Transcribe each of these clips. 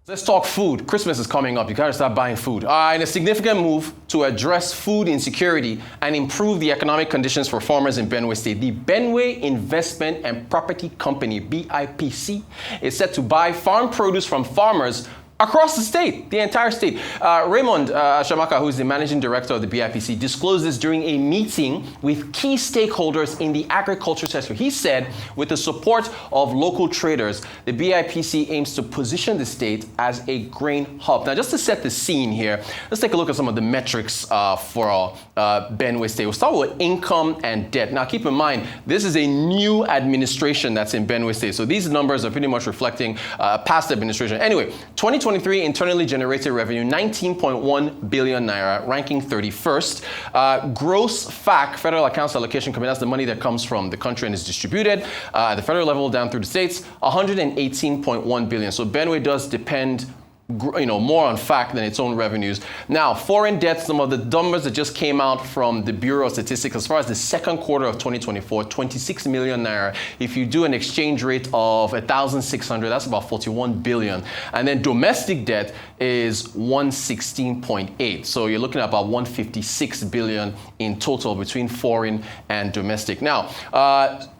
Let's talk food. Christmas is coming up. You gotta start buying food. In a significant move to address food insecurity and improve the economic conditions for farmers in Benue State, the Benue Investment and Property Company, BIPC, is set to buy farm produce from farmers across the state, the entire state. Raymond Asemakaha, who is the managing director of the BIPC, disclosed this during a meeting with key stakeholders in the agriculture sector. He said, with the support of local traders, the BIPC aims to position the state as a grain hub. Now, just to set the scene here, let's take a look at some of the metrics for Benue State. We'll start with income and debt. Now, keep in mind, this is a new administration that's in Benue State, so these numbers are pretty much reflecting past administration. Anyway, 2023 internally generated revenue, 19.1 billion naira, ranking 31st. Gross FAC, Federal Accounts Allocation Committee, that's the money that comes from the country and is distributed at the federal level down through the states, 118.1 billion. So Benue does depend more on FAC than its own revenues. Now, foreign debt, some of the numbers that just came out from the Bureau of Statistics as far as the second quarter of 2024, 26 million naira. If you do an exchange rate of 1,600, that's about 41 billion. And then domestic debt is 116.8. So you're looking at about 156 billion in total between foreign and domestic. Now,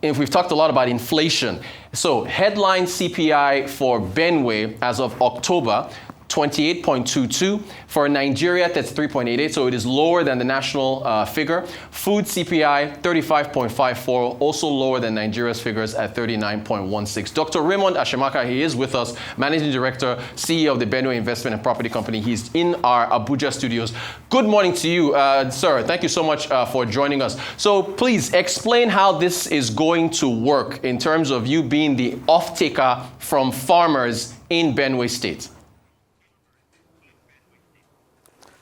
if we've talked a lot about inflation, so headline CPI for Benue as of October, 28.22. For Nigeria, that's 3.88, so it is lower than the national figure. Food CPI, 35.54, also lower than Nigeria's figures at 39.16. Dr. Raymond Asemakaha, he is with us, Managing Director, CEO of the Benue Investment and Property Company. He's in our Abuja studios. Good morning to you, sir. Thank you so much for joining us. So please explain how this is going to work in terms of you being the off-taker from farmers in Benue State.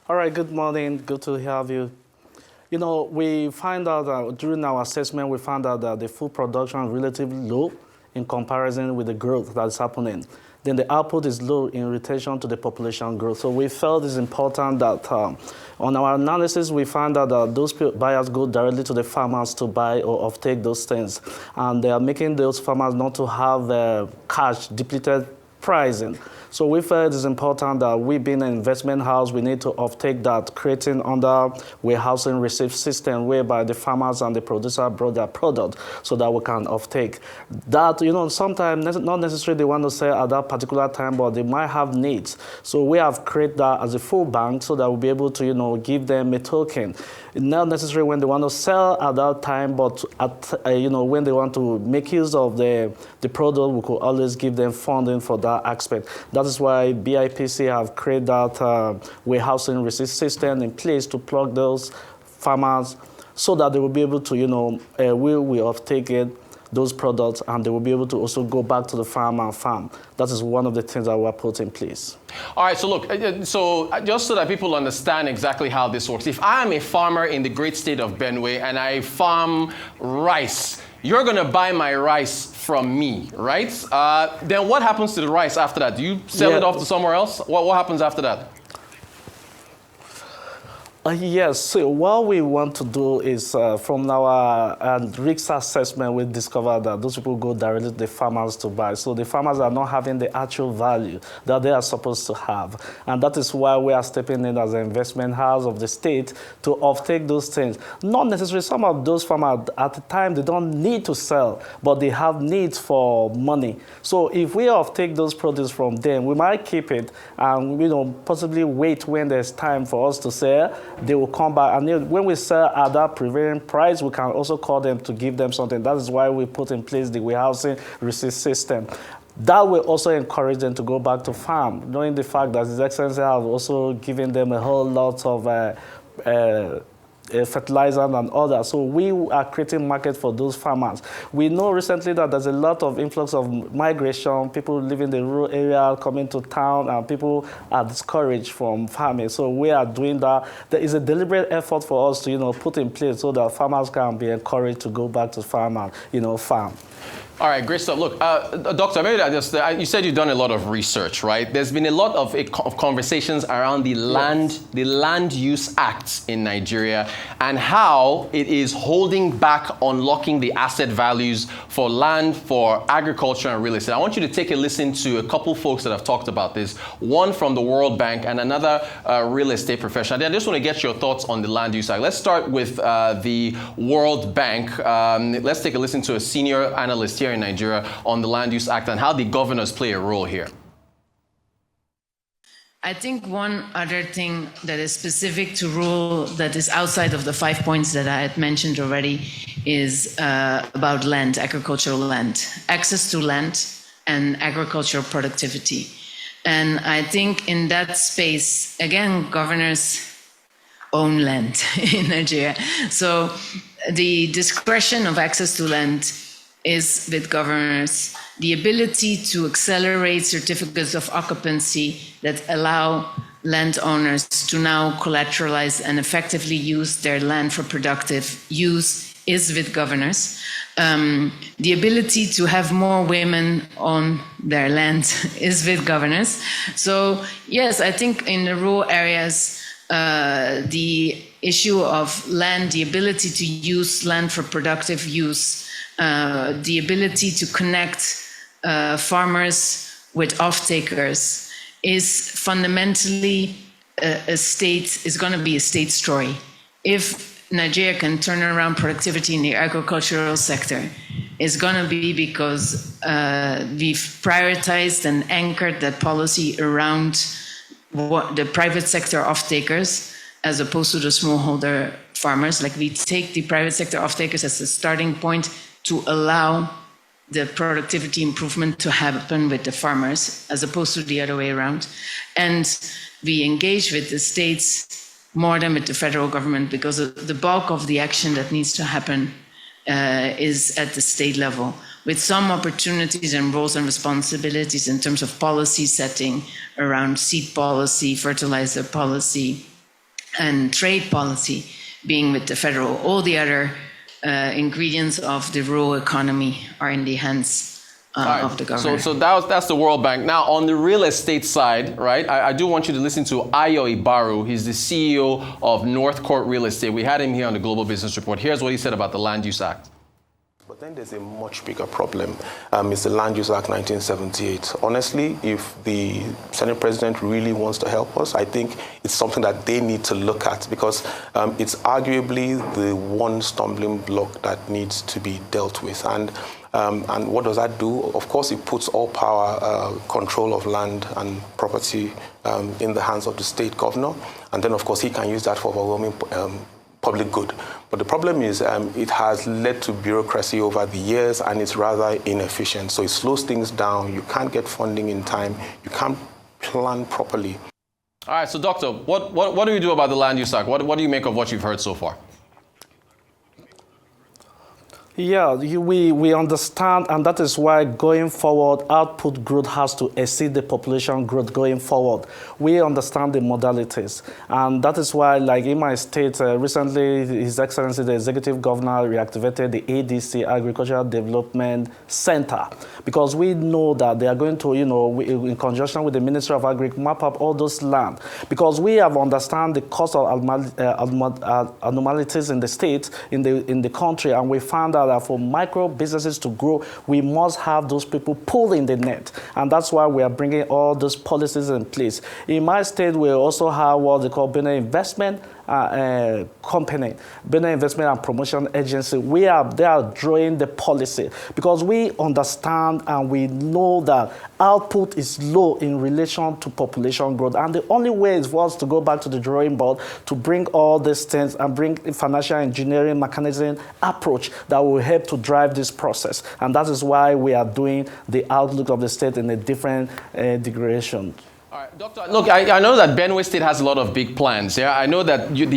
All right, good morning. Good to have you. We find out that during our assessment, we found out that the food production is relatively low in comparison with the growth that is happening. Then the output is low in relation to the population growth. So we felt it's important that on our analysis, we found out that those buyers go directly to the farmers to buy or offtake those things. And they are making those farmers not to have cash depleted pricing. So we felt it's important that we being an investment house, we need to offtake that, creating under warehousing receipt system whereby the farmers and the producer brought their product so that we can offtake. That, sometimes not necessarily they want to sell at that particular time, but they might have needs. So we have created that as a full bank so that we'll be able to, give them a token. Not necessarily when they want to sell at that time, but at, when they want to make use of the product, we could always give them funding for that aspect. That is why BIPC have created that warehousing receipt system in place to plug those farmers so that they will be able to, we have taken those products and they will be able to also go back to the farm and farm. That is one of the things that we are put in place. All right, so look, just so that people understand exactly how this works, if I am a farmer in the great state of Benue and I farm rice, you're going to buy my rice from me, right? Then what happens to the rice after that? Do you sell it off to somewhere else? What happens after that? Yes, so what we want to do is from our risk assessment, we discovered that those people go directly to the farmers to buy. So the farmers are not having the actual value that they are supposed to have. And that is why we are stepping in as an investment house of the state to offtake those things. Not necessarily some of those farmers at the time, they don't need to sell, but they have needs for money. So if we offtake those produce from them, we might keep it and possibly wait when there's time for us to sell. They will come back, and when we sell at that prevailing price, we can also call them to give them something. That is why we put in place the warehousing receipt system. That will also encourage them to go back to farm, knowing the fact that His Excellency have also given them a whole lot of fertilizer and others. So we are creating market for those farmers. We know recently that there's a lot of influx of migration, people living in the rural area coming to town, and people are discouraged from farming. So we are doing that. There is a deliberate effort for us to, put in place so that farmers can be encouraged to go back to farm and, farm. All right, great stuff. Look, Doctor, maybe you said you've done a lot of research, right? There's been a lot of conversations around the Land Use Act in Nigeria and how it is holding back unlocking the asset values for land, for agriculture and real estate. I want you to take a listen to a couple folks that have talked about this, one from the World Bank and another real estate professional. I just want to get your thoughts on the Land Use Act. Let's start with the World Bank. Let's take a listen to a senior analyst here in Nigeria on the Land Use Act and how the governors play a role here. I think one other thing that is specific to rule that is outside of the 5 points that I had mentioned already is about land, agricultural land, access to land and agricultural productivity. And I think in that space, again, governors own land in Nigeria. So the discretion of access to land is with governors. The ability to accelerate certificates of occupancy that allow landowners to now collateralize and effectively use their land for productive use is with governors. The ability to have more women on their land is with governors. So yes, I think in the rural areas, the issue of land, the ability to use land for productive use, the ability to connect farmers with off-takers is fundamentally is going to be a state story. If Nigeria can turn around productivity in the agricultural sector, it's going to be because we've prioritized and anchored that policy around what the private sector off-takers as opposed to the smallholder farmers. Like we take the private sector off-takers as a starting point to allow the productivity improvement to happen with the farmers as opposed to the other way around. And we engage with the states more than with the federal government because the bulk of the action that needs to happen is at the state level, with some opportunities and roles and responsibilities in terms of policy setting around seed policy, fertilizer policy, and trade policy being with the federal. All the other ingredients of the rural economy are in the hands of the government. So that's the World Bank. Now, on the real estate side, right, I do want you to listen to Ayo Ibaru. He's the CEO of North Court Real Estate. We had him here on the Global Business Report. Here's what he said about the Land Use Act. But then there's a much bigger problem. It's the Land Use Act 1978. Honestly, if the Senate President really wants to help us, I think it's something that they need to look at because it's arguably the one stumbling block that needs to be dealt with. And what does that do? Of course, it puts all power, control of land and property in the hands of the state governor. And then, of course, he can use that for overwhelming public good. But the problem is it has led to bureaucracy over the years and it's rather inefficient. So it slows things down. You can't get funding in time. You can't plan properly. All right, so Doctor, what do we do about the Land Use Act? What do you make of what you've heard so far? Yeah, we understand, and that is why going forward, output growth has to exceed the population growth going forward. We understand the modalities, and that is why, like in my state, recently, His Excellency, the Executive Governor, reactivated the ADC, Agricultural Development Center, because we know that they are going to, in conjunction with the Ministry of Agriculture, map up all those land, because we have understand the cost of anomalies in the state, in the country, and we found out that for micro businesses to grow, we must have those people pulling the net. And that's why we are bringing all those policies in place. In my state, we also have what they call Benue Investment Company, Benue Investment and Promotion Agency. They are drawing the policy because we understand and we know that output is low in relation to population growth. And the only way is for us to go back to the drawing board to bring all these things and bring financial engineering mechanism approach that will help to drive this process. And that is why we are doing the outlook of the state in a different degradation. All right, Doctor, look, I know that Benue State has a lot of big plans. Yeah, I know that your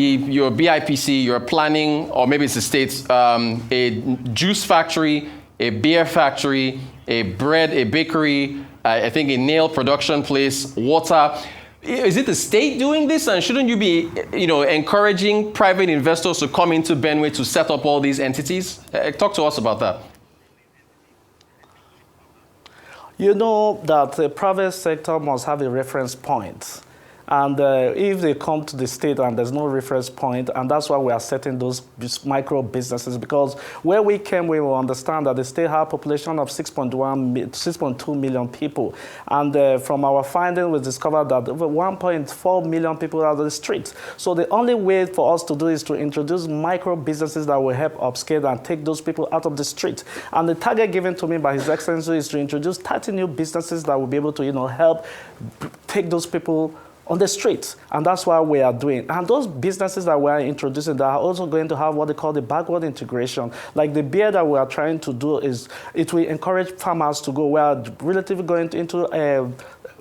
BIPC, you're planning, or maybe it's the states, a juice factory, a beer factory, a bakery, I think a nail production place, water. Is it the state doing this? And shouldn't you be, encouraging private investors to come into Benue to set up all these entities? Talk to us about that. You know that the private sector must have a reference point. And if they come to the state and there's no reference point, and that's why we are setting those micro businesses, because where we came, we will understand that the state has a population of 6.2 million people. And from our findings, we discovered that over 1.4 million people are on the streets. So the only way for us to do is to introduce micro businesses that will help upscale and take those people out of the street. And the target given to me by His Excellency is to introduce 30 new businesses that will be able to, help take those people on the streets, and that's what we are doing. And those businesses that we are introducing that are also going to have what they call the backward integration. Like the beer that we are trying to do is, it will encourage farmers to go, we are relatively going into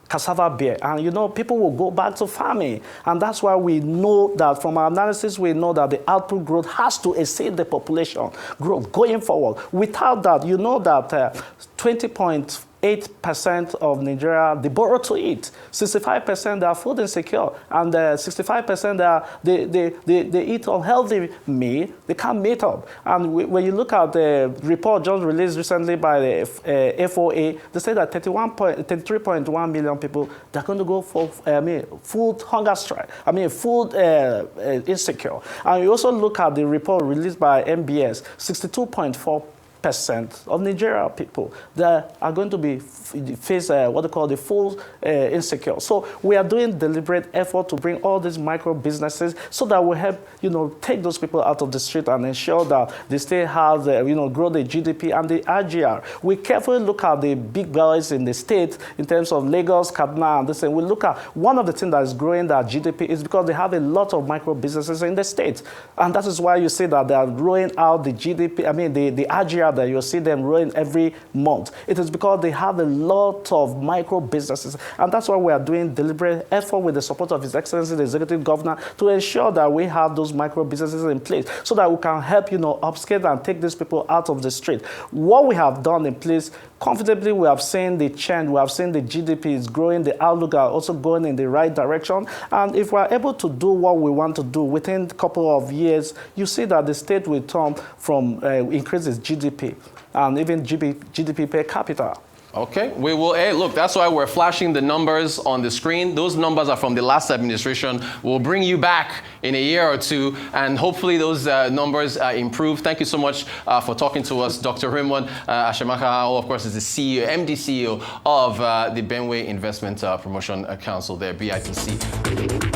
cassava beer, and people will go back to farming, and that's why we know that from our analysis we know that the output growth has to exceed the population growth going forward. Without that, that 20.8% of Nigeria, they borrow to eat. 65% they are food insecure, and 65% they eat unhealthy meal. They can't meet up. And when you look at the report just released recently by the FOA, they say that 33.1 million people, they're going to go for food hunger strike. Food insecure. And you also look at the report released by MBS, 62.4% of Nigeria people that are going to be face what they call the full insecure. So we are doing deliberate effort to bring all these micro businesses so that we help take those people out of the street and ensure that the state has grow the GDP and the RGR. We carefully look at the big boys in the state in terms of Lagos, Kaduna, and this. And we look at one of the things that is growing their GDP is because they have a lot of micro businesses in the state, and that is why you see that they are growing out the GDP. The RGR that you see them growing every month. It is because they have a lot of micro businesses, and that's why we are doing deliberate effort with the support of His Excellency, the Executive Governor, to ensure that we have those micro businesses in place so that we can help, upscale and take these people out of the street. What we have done in place, comfortably, we have seen the trend, we have seen the GDP is growing, the outlook are also going in the right direction, and if we are able to do what we want to do within a couple of years, you see that the state will turn from increase its GDP and even GDP per capita. Okay, we will, look, that's why we're flashing the numbers on the screen. Those numbers are from the last administration. We'll bring you back in a year or two, and hopefully those numbers improve. Thank you so much for talking to us, Dr. Raymond Asemakaha, who of course is the CEO, MD CEO of the Benue Investment Promotion Council there, BIPC.